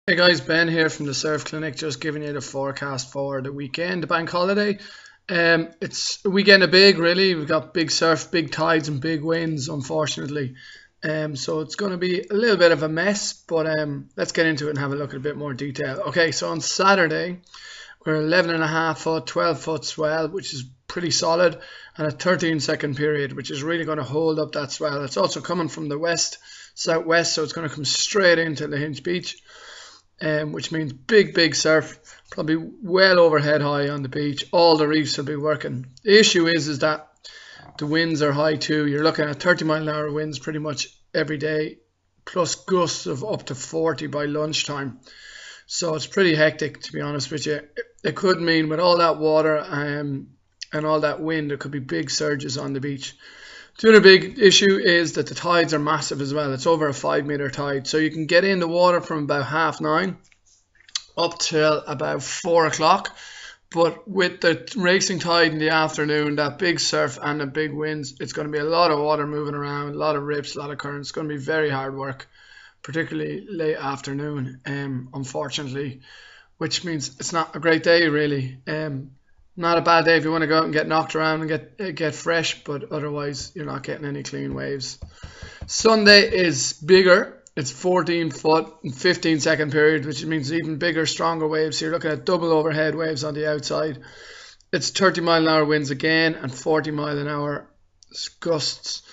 Hey guys, Ben here from the Surf Clinic, just giving you the forecast for the weekend, the bank holiday. It's a weekend of big, really. We've got big surf, big tides, and big winds, unfortunately. So it's going to be a little bit of a mess, but let's get into it and have a look at a bit more detail. Okay, so on Saturday, we're 11.5 foot, 12 foot swell, which is pretty solid, and a 13-second period, which is really going to hold up that swell. It's also coming from the west, southwest, so it's going to come straight into lahinch beach. Which means big surf, probably well overhead high on the beach. All the reefs will be working. The issue is that the winds are high too. You're looking at 30-mile-an-hour winds pretty much every day, plus gusts of up to 40 by lunchtime. So it's pretty hectic, to be honest with you. It could mean with all that water and all that wind, there could be big surges on the beach. The other big issue is that the tides are massive as well. It's over a 5 meter tide. So you can get in the water from about 9:30 up till about 4 o'clock. But with the racing tide in the afternoon, that big surf and the big winds, it's going to be a lot of water moving around, a lot of rips, a lot of currents. It's going to be very hard work, particularly late afternoon, unfortunately, which means it's not a great day, really. Not a bad day if you want to go out and get knocked around and get fresh, but otherwise you're not getting any clean waves. Sunday is bigger. It's 14 foot and 15-second period, which means even bigger, stronger waves. So you're looking at double overhead waves on the outside. It's 30-mile-an-hour winds again and 40-mile-an-hour gusts.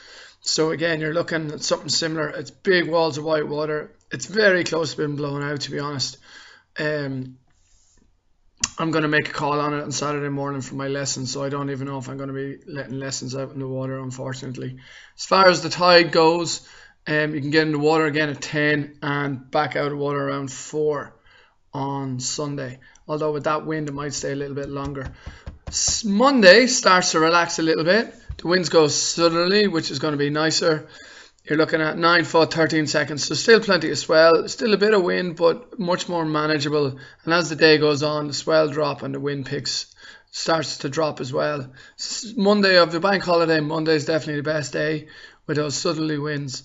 So again, you're looking at something similar. It's big walls of white water. It's very close to being blown out, to be honest. I'm going to make a call on it on Saturday morning for my lessons, so I don't even know if I'm going to be letting lessons out in the water, unfortunately. As far as the tide goes, you can get in the water again at 10 and back out of water around 4 on Sunday. Although with that wind, it might stay a little bit longer. Monday starts to relax a little bit. The winds go southerly, which is going to be nicer. You're looking at 9 foot, 13 seconds, so still plenty of swell, still a bit of wind, but much more manageable. And as the day goes on, the swell drop and the wind starts to drop as well. Monday of the bank holiday, Monday is definitely the best day with those southerly winds.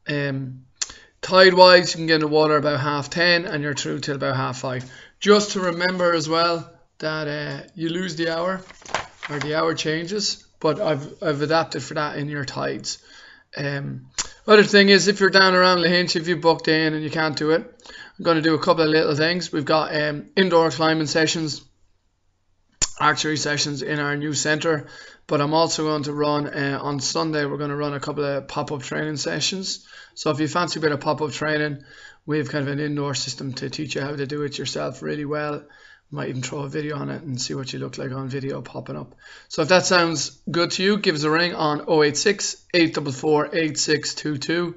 Tide-wise, you can get in the water about 10:30 and you're through till about 5:30. Just to remember as well that you lose the hour, or the hour changes, but I've adapted for that in your tides. Other thing is, if you're down around lahinch, if you booked in and you can't do it, I'm going to do a couple of little things. We've got indoor climbing sessions, archery sessions in our new centre, but I'm also going to run on Sunday, we're going to run a couple of pop-up training sessions. So if you fancy a bit of pop-up training, we have kind of an indoor system to teach you how to do it yourself really well. Might even throw a video on it and see what you look like on video popping up. So if that sounds good to you, give us a ring on 086 844 8622.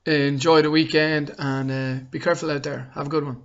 Enjoy the weekend and be careful out there. Have a good one.